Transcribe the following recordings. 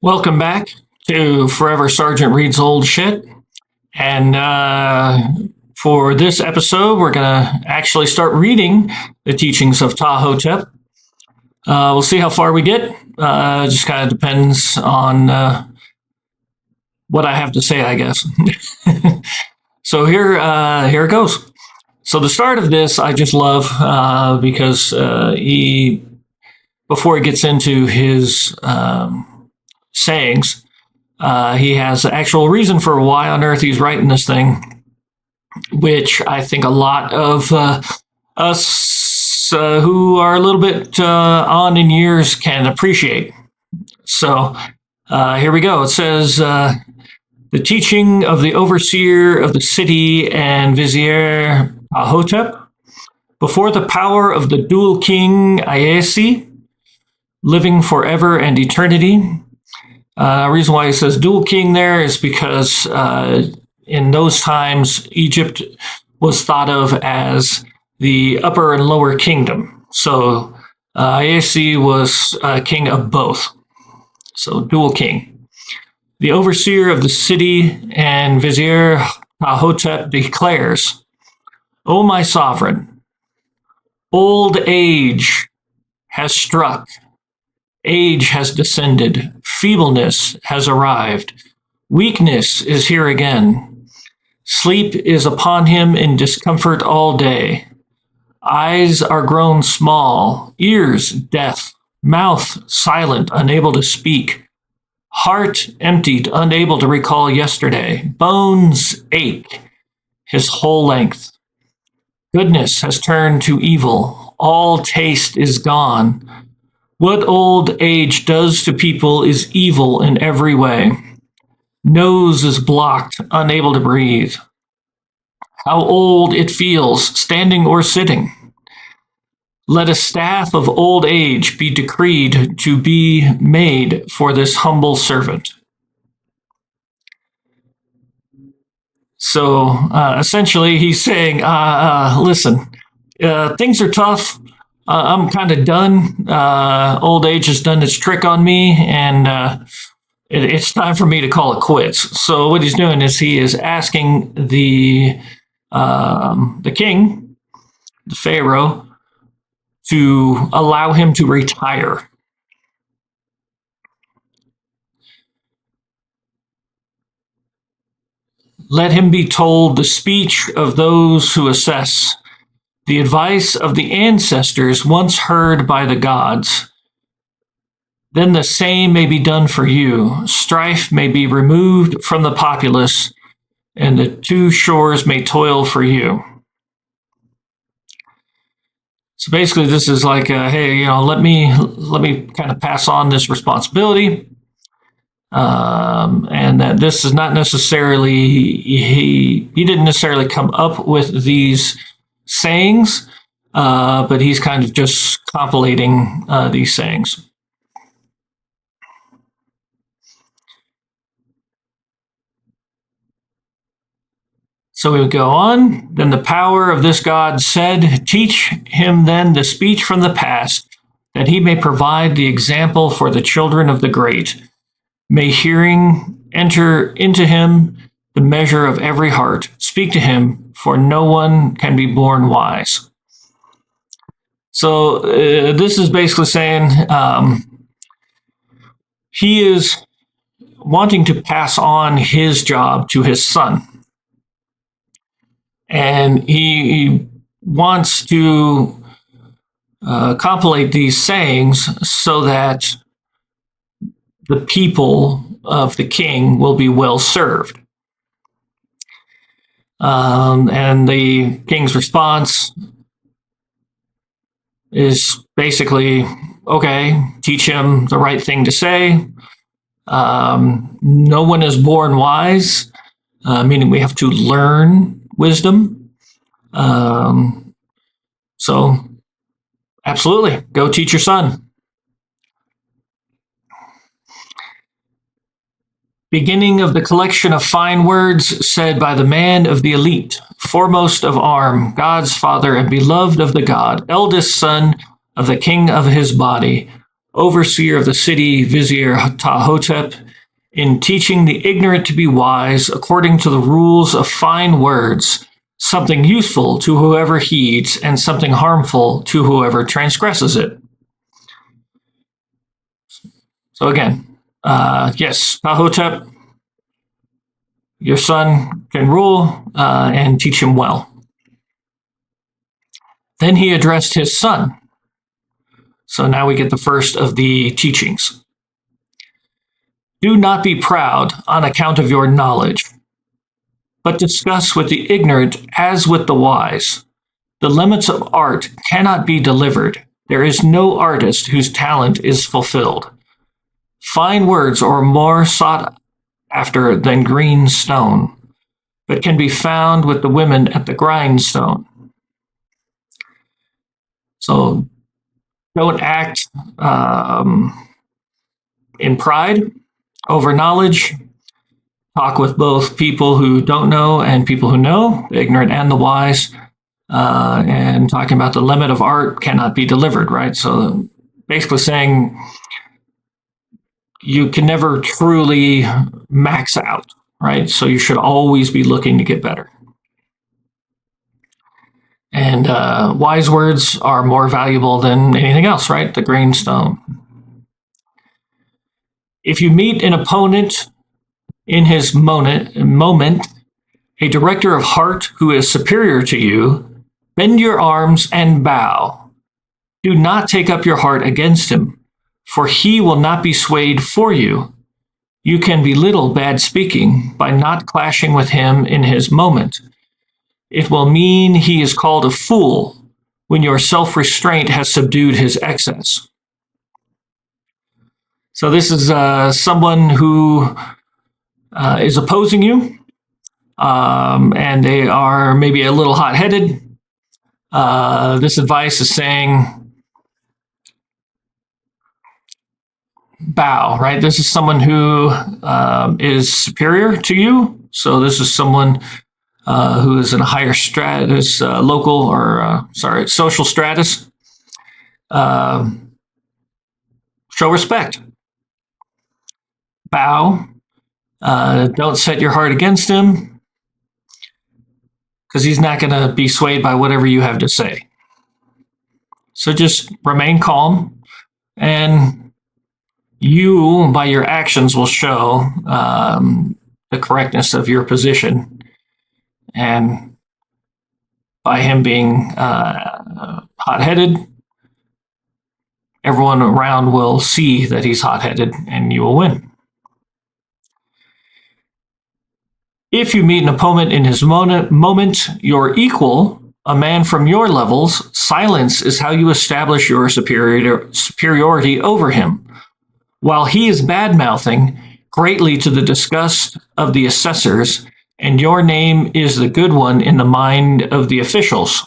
Welcome back to Forever Sergeant Reads Old Shit. And for this episode, we're going to actually start reading the teachings of Ptah-hotep. We'll see how far we get. Just kind of depends on what I have to say, I guess. So here it goes. So the start of this, I just love because before he gets into his sayings, he has actual reason for why on earth he's writing this thing, which I think a lot of us who are a little bit on in years can appreciate. So here we go. It says, the teaching of the overseer of the city and vizier Ptah-hotep before the power of the dual king Ayesi, living forever and eternity. Reason why he says dual king there is because in those times, Egypt was thought of as the upper and lower kingdom. So Ayesi was king of both. So dual king. The overseer of the city and vizier Ptah-hotep declares, O my sovereign, old age has struck. Age has descended, feebleness has arrived, weakness is here again. Sleep is upon him in discomfort all day. Eyes are grown small, ears deaf, mouth silent, unable to speak. Heart emptied, unable to recall yesterday. Bones ache his whole length. Goodness has turned to evil. All taste is gone. What old age does to people is evil in every way. Nose is blocked, unable to breathe. How old it feels, standing or sitting. Let a staff of old age be decreed to be made for this humble servant. So essentially, he's saying, listen, things are tough. I'm kind of done. Old age has done its trick on me, and it's time for me to call it quits. So what he's doing is he is asking the king, the pharaoh, to allow him to retire. Let him be told the speech of those who assess, the advice of the ancestors once heard by the gods. Then the same may be done for you. Strife may be removed from the populace, and the two shores may toil for you. So basically, this is like, hey, let me kind of pass on this responsibility, and that this is not necessarily he didn't necessarily come up with these sayings, but he's kind of just compilating these sayings. So we would go on. Then the power of this God said, teach him then the speech from the past, that he may provide the example for the children of the great. May hearing enter into him the measure of every heart. Speak to him, for no one can be born wise. So this is basically saying he is wanting to pass on his job to his son. And he wants to compilate these sayings so that the people of the king will be well served. And the king's response is basically, okay, teach him the right thing to say. No one is born wise, meaning we have to learn wisdom. So absolutely, go teach your son. Beginning of the collection of fine words said by the man of the elite, foremost of arm, God's father and beloved of the God, eldest son of the king of his body, overseer of the city, Vizier Ptahhotep, in teaching the ignorant to be wise according to the rules of fine words, something useful to whoever heeds and something harmful to whoever transgresses it. So again, yes, Ptahhotep, your son can rule and teach him well. Then he addressed his son. So now we get the first of the teachings. Do not be proud on account of your knowledge, but discuss with the ignorant as with the wise. The limits of art cannot be delivered. There is no artist whose talent is fulfilled. Fine words are more sought after than green stone, but can be found with the women at the grindstone. So don't act in pride over knowledge. Talk with both people who don't know and people who know, the ignorant and the wise. And talking about the limit of art cannot be delivered, right? So basically saying you can never truly max out, right? So you should always be looking to get better. And wise words are more valuable than anything else, right? The greenstone. If you meet an opponent in his moment, a director of heart who is superior to you, bend your arms and bow. Do not take up your heart against him, for he will not be swayed for you. You can belittle bad speaking by not clashing with him in his moment. It will mean he is called a fool when your self-restraint has subdued his excess. So this is someone who is opposing you, and they are maybe a little hot-headed. This advice is saying, bow, right? This is someone who is superior to you. So this is someone who is in a higher stratus, local or, social stratus. Show respect. Bow. Don't set your heart against him, because he's not going to be swayed by whatever you have to say. So just remain calm, and you, by your actions, will show the correctness of your position. And by him being hot-headed, everyone around will see that he's hot-headed, and you will win. If you meet an opponent in his moment, your equal, a man from your levels, silence is how you establish your superiority over him. While he is bad-mouthing, greatly to the disgust of the assessors, and your name is the good one in the mind of the officials.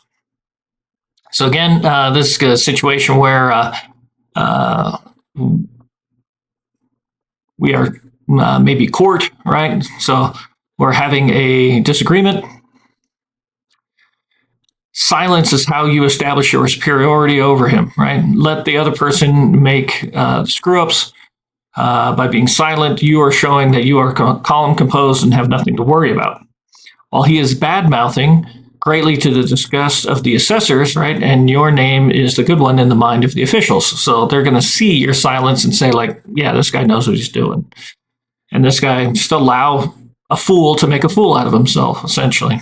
So again, this is a situation where we are maybe court, right? So we're having a disagreement. Silence is how you establish your superiority over him, right? Let the other person make screw-ups. By being silent, you are showing that you are calm, composed, and have nothing to worry about. While he is bad-mouthing, greatly to the disgust of the assessors, right? And your name is the good one in the mind of the officials. So they're going to see your silence and say, like, yeah, this guy knows what he's doing. And this guy just allow a fool to make a fool out of himself, essentially.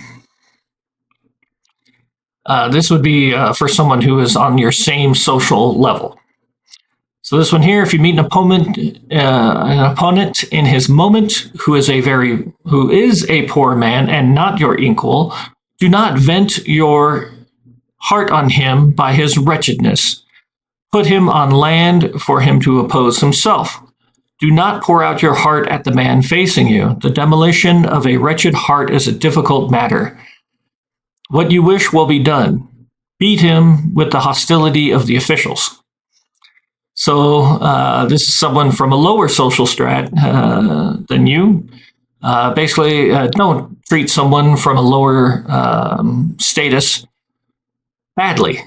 This would be for someone who is on your same social level. So this one here, if you meet an opponent in his moment who is a poor man and not your equal, do not vent your heart on him by his wretchedness. Put him on land for him to oppose himself. Do not pour out your heart at the man facing you. The demolition of a wretched heart is a difficult matter. What you wish will be done. Beat him with the hostility of the officials. So this is someone from a lower social strat than you. Basically, don't treat someone from a lower status badly.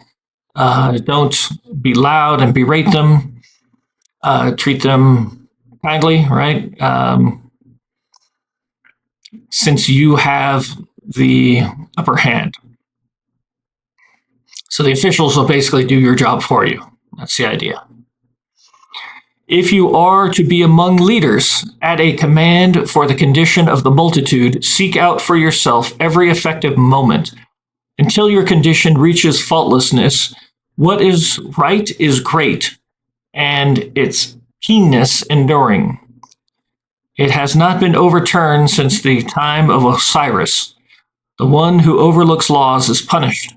Don't be loud and berate them. treat them kindly, right? Since you have the upper hand. So the officials will basically do your job for you. That's the idea. If you are to be among leaders, at a command for the condition of the multitude, seek out for yourself every effective moment until your condition reaches faultlessness. What is right is great, and its keenness enduring. It has not been overturned since the time of Osiris. The one who overlooks laws is punished.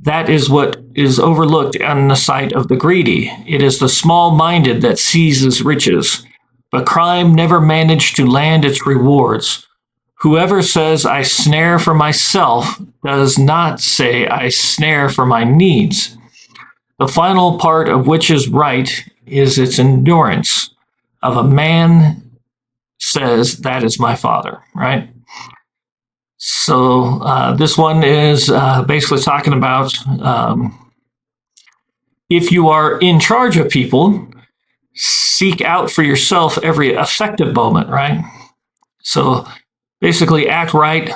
That is what is overlooked in the sight of the greedy. It is the small-minded that seizes riches, but crime never managed to land its rewards. Whoever says, I snare for myself, does not say, I snare for my needs. The final part of which is right is its endurance. Of a man says, that is my father, right? So this one is basically talking about if you are in charge of people, seek out for yourself every effective moment, right? So basically act right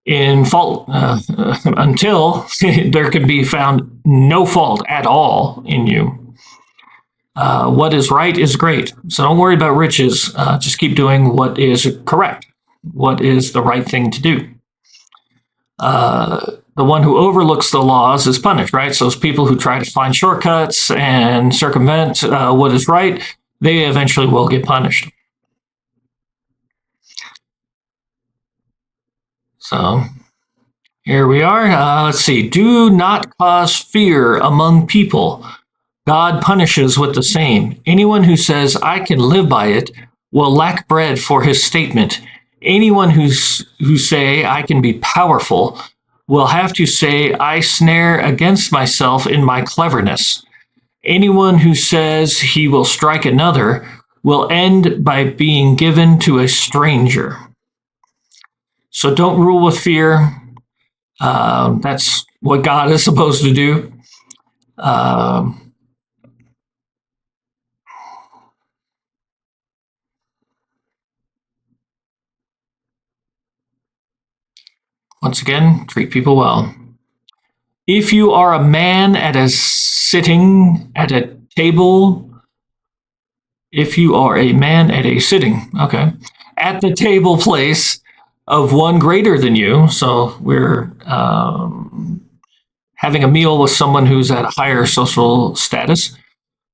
in fault until there can be found no fault at all in you. What is right is great. So don't worry about riches. Just keep doing what is correct. What is the right thing to do? The one who overlooks the laws is punished, right? So it's people who try to find shortcuts and circumvent what is right, they eventually will get punished. So here we are. Let's see. Do not cause fear among people. God punishes with the same. Anyone who says, I can live by it, will lack bread for his statement. Anyone who say, I can be powerful, will have to say, I snare against myself in my cleverness. Anyone who says he will strike another will end by being given to a stranger. So don't rule with fear. That's what God is supposed to do. Once again, treat people well. If you are a man sitting at a table, if you are a man at a sitting, okay, at the table place of one greater than you, so we're having a meal with someone who's at a higher social status,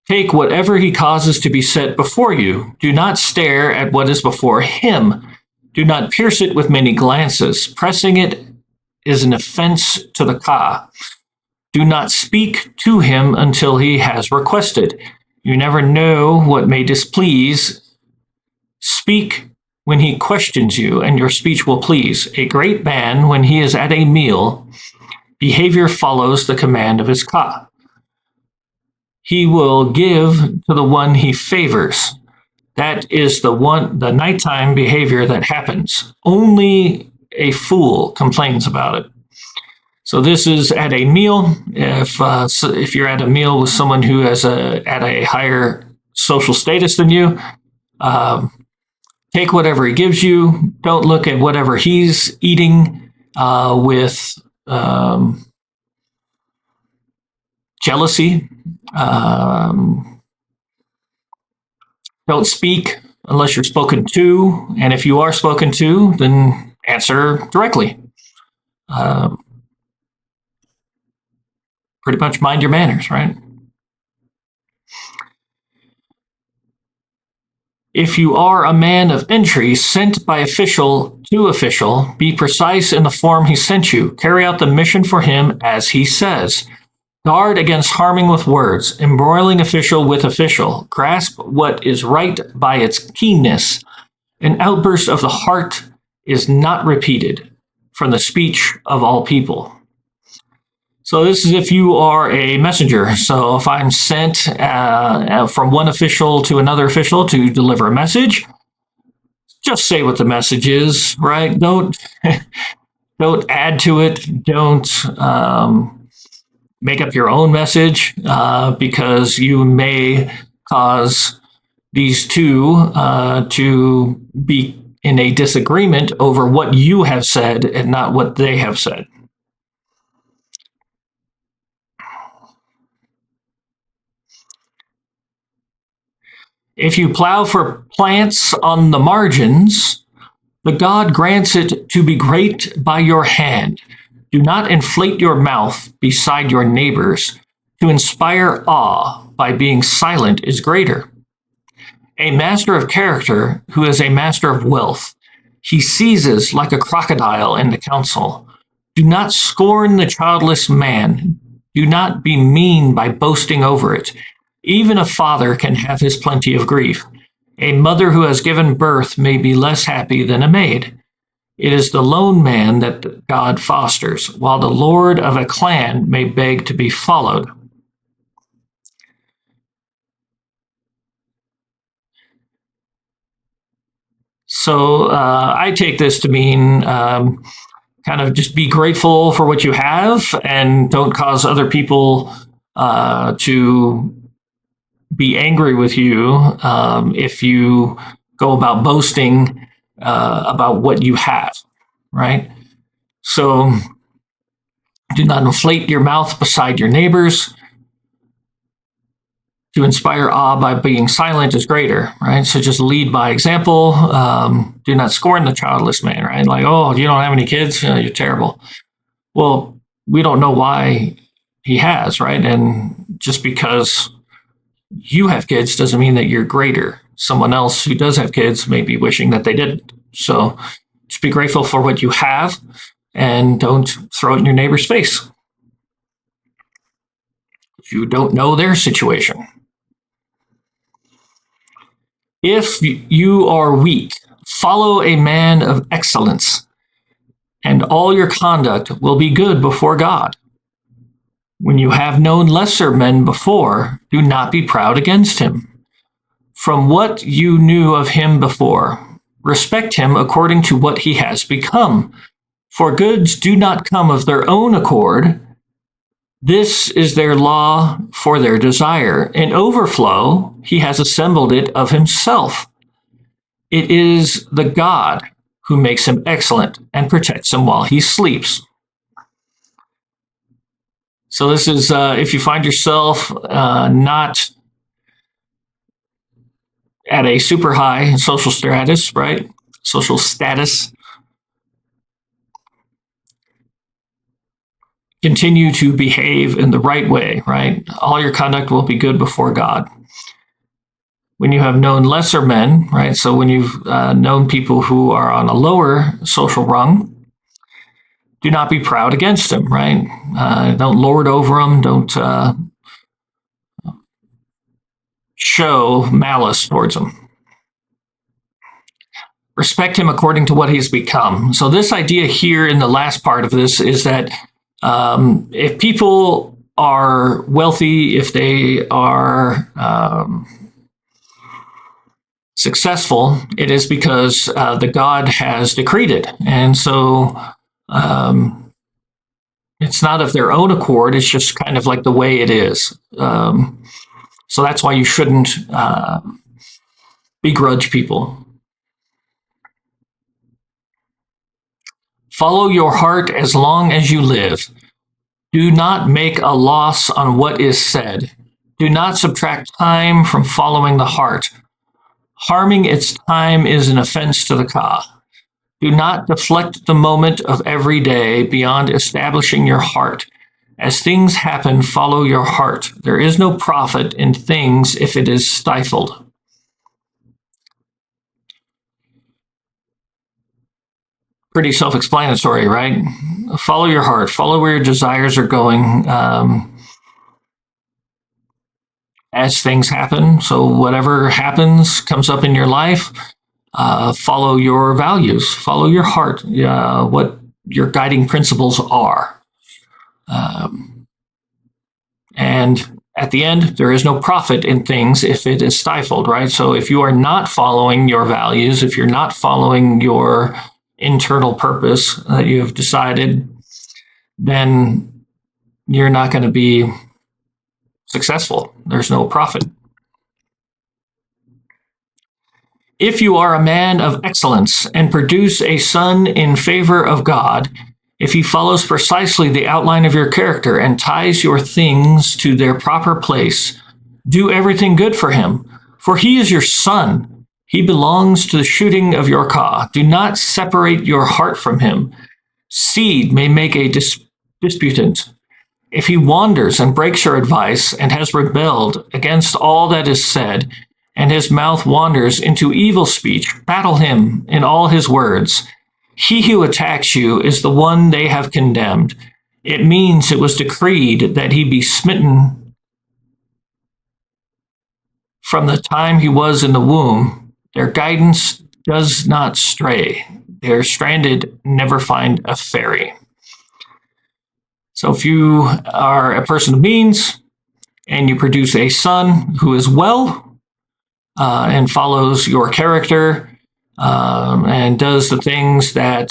take whatever he causes to be set before you. Do not stare at what is before him. Do not pierce it with many glances. Pressing it is an offense to the Ka. Do not speak to him until he has requested. You never know what may displease. Speak when he questions you, and your speech will please. A great man, when he is at a meal, behavior follows the command of his Ka. He will give to the one he favors. That is the nighttime behavior that happens. Only a fool complains about it. So this is at a meal. If you're at a meal with someone who is at a higher social status than you, take whatever he gives you. Don't look at whatever he's eating with jealousy. Don't speak unless you're spoken to, and if you are spoken to, then answer directly. Pretty much mind your manners, right? If you are a man of entry sent by official to official, be precise in the form he sent you. Carry out the mission for him as he says. Guard against harming with words, embroiling official with official. Grasp what is right by its keenness. An outburst of the heart is not repeated from the speech of all people. So this is if you are a messenger. So if I'm sent from one official to another official to deliver a message, just say what the message is, right? Don't add to it. Don't make up your own message because you may cause these two to be in a disagreement over what you have said and not what they have said. If you plow for plants on the margins, the God grants it to be great by your hand. Do not inflate your mouth beside your neighbors. To inspire awe by being silent is greater. A master of character who is a master of wealth. He seizes like a crocodile in the council. Do not scorn the childless man. Do not be mean by boasting over it. Even a father can have his plenty of grief. A mother who has given birth may be less happy than a maid. It is the lone man that God fosters, while the lord of a clan may beg to be followed. So I take this to mean kind of just be grateful for what you have and don't cause other people to be angry with you if you go about boasting about what you have, right? So do not inflate your mouth beside your neighbors. To inspire awe by being silent is greater, right? So just lead by example. Do not scorn the childless man, right? Like, oh, you don't have any kids? You're terrible. Well, we don't know why he has, right? And just because you have kids doesn't mean that you're greater. Someone else who does have kids may be wishing that they didn't. So just be grateful for what you have and don't throw it in your neighbor's face. You don't know their situation. If you are weak, follow a man of excellence, and all your conduct will be good before God. When you have known lesser men before, do not be proud against him. From what you knew of him before, respect him according to what he has become. For goods do not come of their own accord. This is their law for their desire. In overflow, he has assembled it of himself. It is the God who makes him excellent and protects him while he sleeps. So this is if you find yourself not at a super high social status, right? Social status. Continue to behave in the right way, right? All your conduct will be good before God. When you have known lesser men, right? So when you've known people who are on a lower social rung, do not be proud against them, right? Don't lord over them. Don't show malice towards them. Respect him according to what he's become. So this idea here in the last part of this is that if people are wealthy, if they are successful, it is because the God has decreed it. And so it's not of their own accord. It's just kind of like the way it is. So that's why you shouldn't begrudge people. Follow your heart as long as you live. Do not make a loss on what is said. Do not subtract time from following the heart. Harming its time is an offense to the Ka. Do not deflect the moment of every day beyond establishing your heart. As things happen, follow your heart. There is no profit in things if it is stifled. Pretty self-explanatory, right? Follow your heart. Follow where your desires are going as things happen. So whatever happens, comes up in your life, follow your values. Follow your heart, what your guiding principles are. And at the end, there is no profit in things if it is stifled, right? So if you are not following your values, if you're not following your internal purpose that you've decided, then you're not going to be successful. There's no profit. If you are a man of excellence and produce a son in favor of God, if he follows precisely the outline of your character and ties your things to their proper place, do everything good for him, for he is your son. He belongs to the shooting of your ka. Do not separate your heart from him. Seed may make a disputant. If he wanders and breaks your advice and has rebelled against all that is said, and his mouth wanders into evil speech, battle him in all his words. He who attacks you is the one they have condemned. It means it was decreed that he be smitten from the time he was in the womb. Their guidance does not stray. They are stranded, never find a ferry. So if you are a person of means and you produce a son who is well, and follows your character and does the things that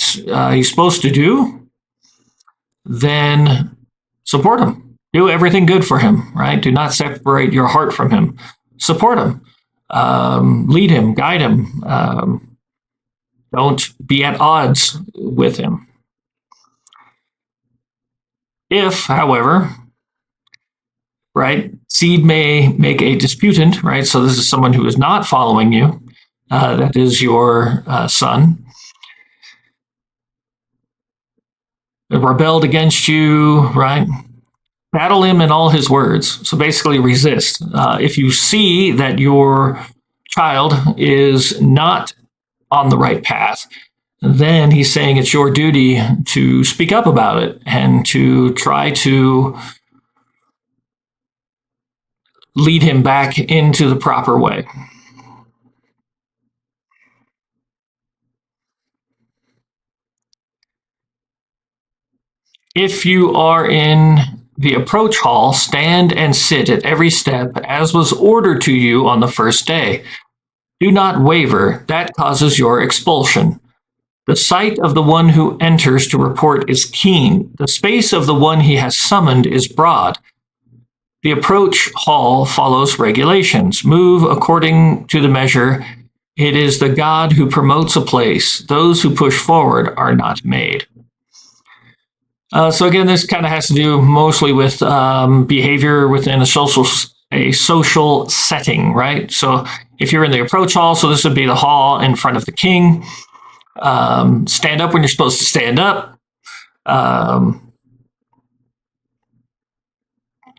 he's supposed to do, then support him. Do everything good for him, right? Do not separate your heart from him. Support him. Lead him. Guide him. Don't be at odds with him. If, however, right, seed may make a disputant, right? So this is someone who is not following you. That is your son. Rebelled against you, right? Battle him in all his words. So basically resist. If you see that your child is not on the right path, then he's saying it's your duty to speak up about it and to try to lead him back into the proper way. If you are in the approach hall, stand and sit at every step as was ordered to you on the first day. Do not waver, that causes your expulsion. The sight of the one who enters to report is keen. The space of the one he has summoned is broad. The approach hall follows regulations. Move according to the measure. It is the God who promotes a place. Those who push forward are not made. So again, this kind of has to do mostly with behavior within a social setting, right? So if you're in the approach hall, so this would be the hall in front of the king. Stand up when you're supposed to stand up.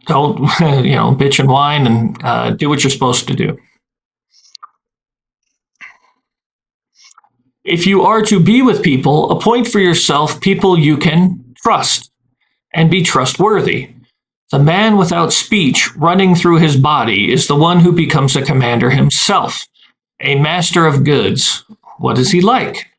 Don't, bitch and whine, and do what you're supposed to do. If you are to be with people, appoint for yourself people you can trust and be trustworthy. The man without speech running through his body is the one who becomes a commander himself, a master of goods. What is he like?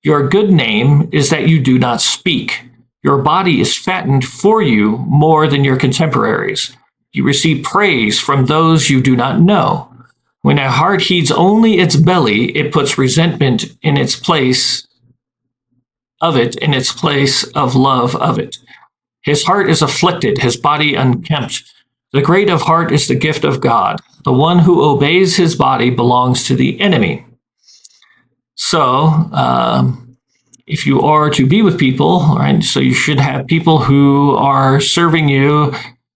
Your good name is that you do not speak. Your body is fattened for you more than your contemporaries. You receive praise from those you do not know. When a heart heeds only its belly, it puts resentment in its place of love of it. His heart is afflicted, his body unkempt. The great of heart is the gift of God. The one who obeys his body belongs to the enemy. So, if you are to be with people, right, so you should have people who are serving you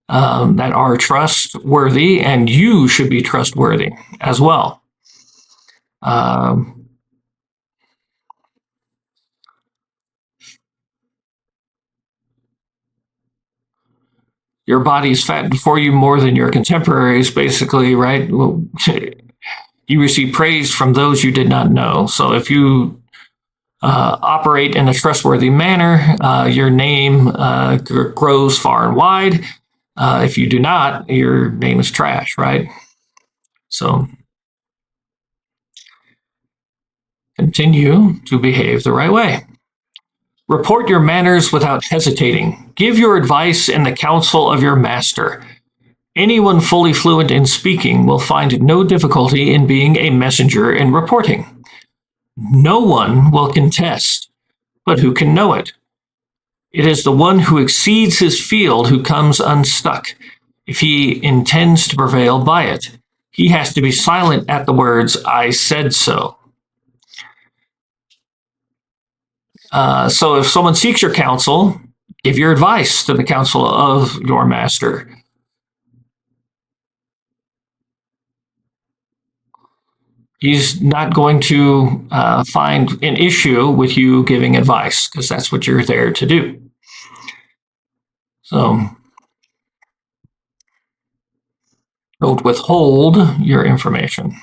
that are trustworthy, and you should be trustworthy as well. Your body is fattened for you more than your contemporaries, basically, right? You receive praise from those you did not know. So if you operate in a trustworthy manner, your name grows far and wide. If you do not, your name is trash, right? So continue to behave the right way. Report your manners without hesitating. Give your advice in the counsel of your master. Anyone fully fluent in speaking will find no difficulty in being a messenger and reporting. No one will contest, but who can know it? It is the one who exceeds his field who comes unstuck, if he intends to prevail by it. He has to be silent at the words, "I said so." So if someone seeks your counsel, give your advice to the counsel of your master. He's not going to find an issue with you giving advice, because that's what you're there to do. So don't withhold your information.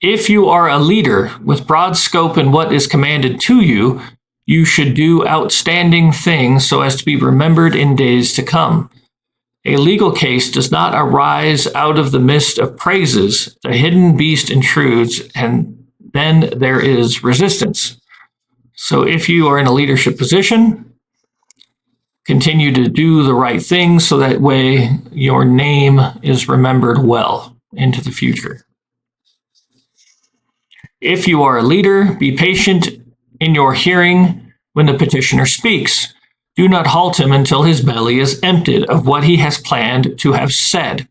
If you are a leader with broad scope in what is commanded to you, you should do outstanding things so as to be remembered in days to come. A legal case does not arise out of the mist of praises. The hidden beast intrudes, and then there is resistance. So if you are in a leadership position, continue to do the right thing so that way your name is remembered well into the future. If you are a leader, be patient in your hearing when the petitioner speaks. Do not halt him until his belly is emptied of what he has planned to have said.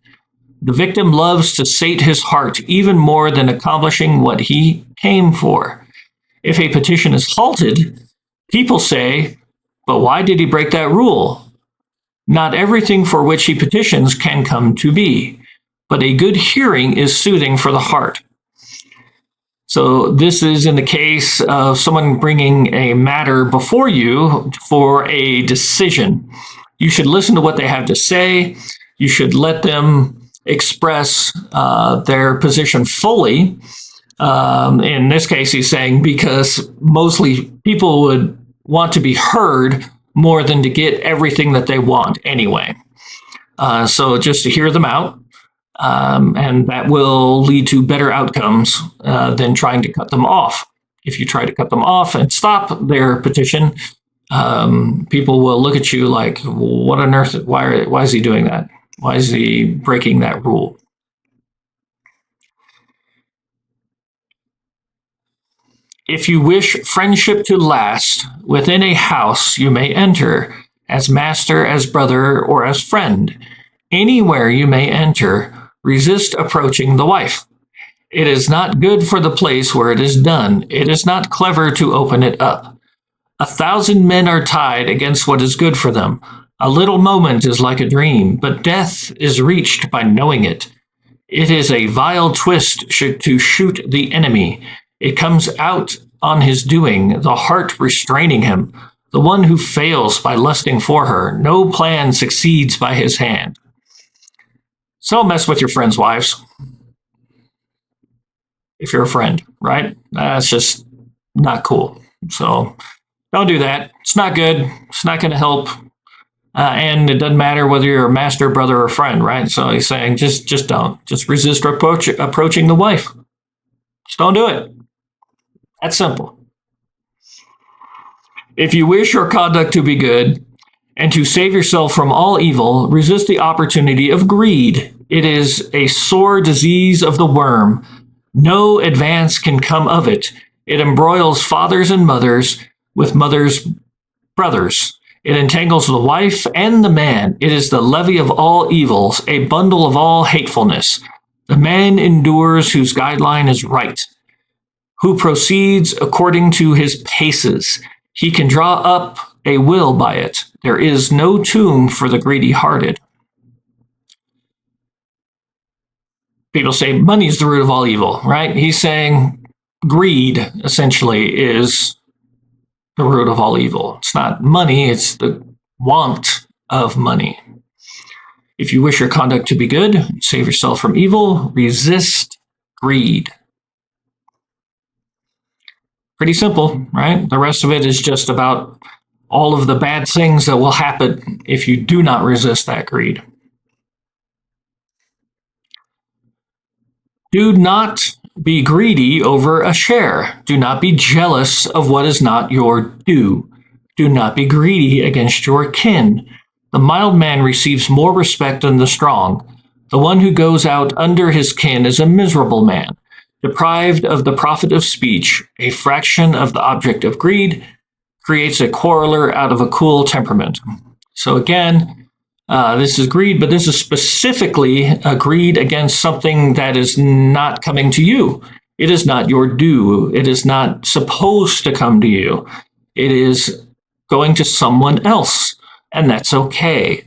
The victim loves to sate his heart even more than accomplishing what he came for. If a petition is halted, people say, "But why did he break that rule?" Not everything for which he petitions can come to be, but a good hearing is soothing for the heart. So this is in the case of someone bringing a matter before you for a decision. You should listen to what they have to say. You should let them express their position fully. In this case, he's saying because mostly people would want to be heard more than to get everything that they want anyway. So just to hear them out. And that will lead to better outcomes than trying to cut them off. If you try to cut them off and stop their petition, people will look at you like, what on earth? Why is he doing that? Why is he breaking that rule? If you wish friendship to last, within a house you may enter, as master, as brother, or as friend. Anywhere you may enter, resist approaching the wife. It is not good for the place where it is done. It is not clever to open it up. 1,000 men are tied against what is good for them. A little moment is like a dream, but death is reached by knowing it. It is a vile twist to shoot the enemy. It comes out on his doing, the heart restraining him. The one who fails by lusting for her, no plan succeeds by his hand. So don't mess with your friends' wives. If you're a friend, right? That's just not cool. So don't do that. It's not good. It's not going to help. And it doesn't matter whether you're a master, brother, or friend, right? So he's saying just don't. Just resist approaching the wife. Just don't do it. That's simple. If you wish your conduct to be good and to save yourself from all evil, resist the opportunity of greed. It is a sore disease of the worm. No advance can come of it. It embroils fathers and mothers with mothers' brothers. It entangles the wife and the man. It is the levy of all evils, a bundle of all hatefulness. The man endures whose guideline is right, who proceeds according to his paces. He can draw up a will by it. There is no tomb for the greedy-hearted. People say money is the root of all evil, right? He's saying greed, essentially, is the root of all evil. It's not money, it's the want of money. If you wish your conduct to be good, save yourself from evil, resist greed. Pretty simple, right? The rest of it is just about all of the bad things that will happen if you do not resist that greed. Do not be greedy over a share. Do not be jealous of what is not your due. Do not be greedy against your kin. The mild man receives more respect than the strong. The one who goes out under his kin is a miserable man, deprived of the profit of speech, a fraction of the object of greed, creates a quarreler out of a cool temperament. So again, this is greed, but this is specifically a greed against something that is not coming to you. It is not your due. It is not supposed to come to you. It is going to someone else, and that's okay.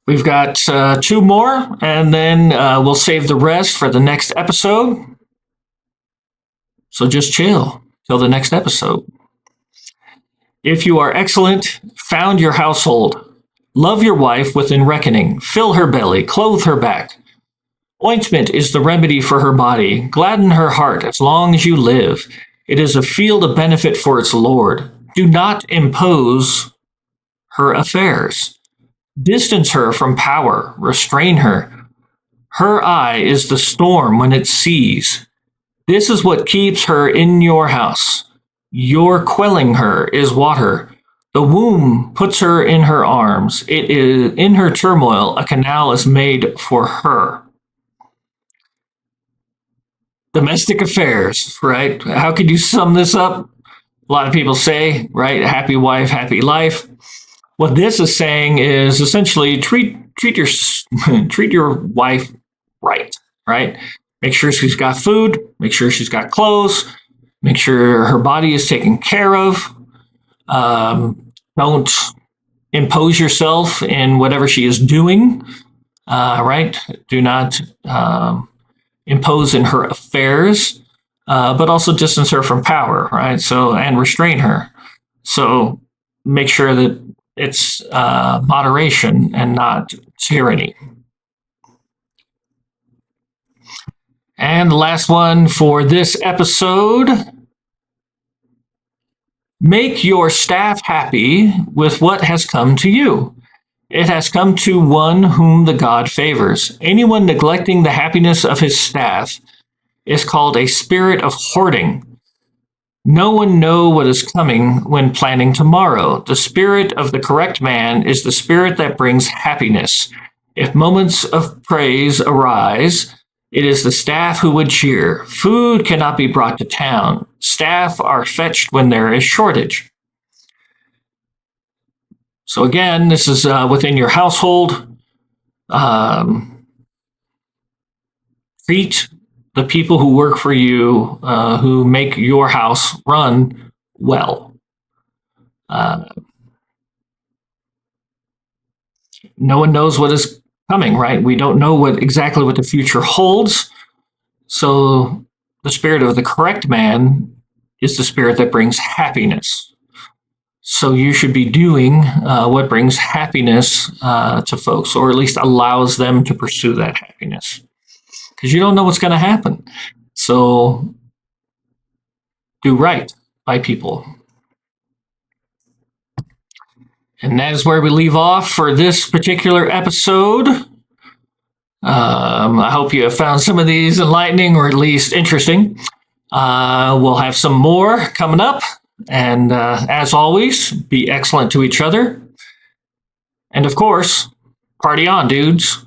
We've got 2 more, and then we'll save the rest for the next episode. So just chill till the next episode. If you are excellent, found your household. Love your wife within reckoning. Fill her belly, clothe her back. Ointment is the remedy for her body. Gladden her heart as long as you live. It is a field of benefit for its Lord. Do not impose her affairs. Distance her from power. Restrain her. Her eye is the storm when it sees. This is what keeps her in your house. Your quelling her is water. The womb puts her in her arms. It is in her turmoil, a canal is made for her. Domestic affairs, right? How could you sum this up? A lot of people say, right? Happy wife, happy life. What this is saying is essentially treat your wife right, right? Make sure she's got food, make sure she's got clothes, make sure her body is taken care of. Don't impose yourself in whatever she is doing, right? Do not impose in her affairs, but also distance her from power, right? So, and restrain her. So make sure that it's moderation and not tyranny. And the last one for this episode. Make your staff happy with what has come to you. It has come to one whom the God favors. Anyone neglecting the happiness of his staff is called a spirit of hoarding. No one knows what is coming when planning tomorrow. The spirit of the correct man is the spirit that brings happiness. If moments of praise arise, it is the staff who would cheer. Food cannot be brought to town. Staff are fetched when there is shortage. So again, this is within your household. Treat the people who work for you, who make your house run well. No one knows what is coming, right? We don't know exactly what the future holds. So the spirit of the correct man is the spirit that brings happiness. So you should be doing what brings happiness to folks, or at least allows them to pursue that happiness. Because you don't know what's going to happen. So do right by people. And that is where we leave off for this particular episode. I hope you have found some of these enlightening or at least interesting. We'll have some more coming up. And as always, be excellent to each other. And of course, party on, dudes.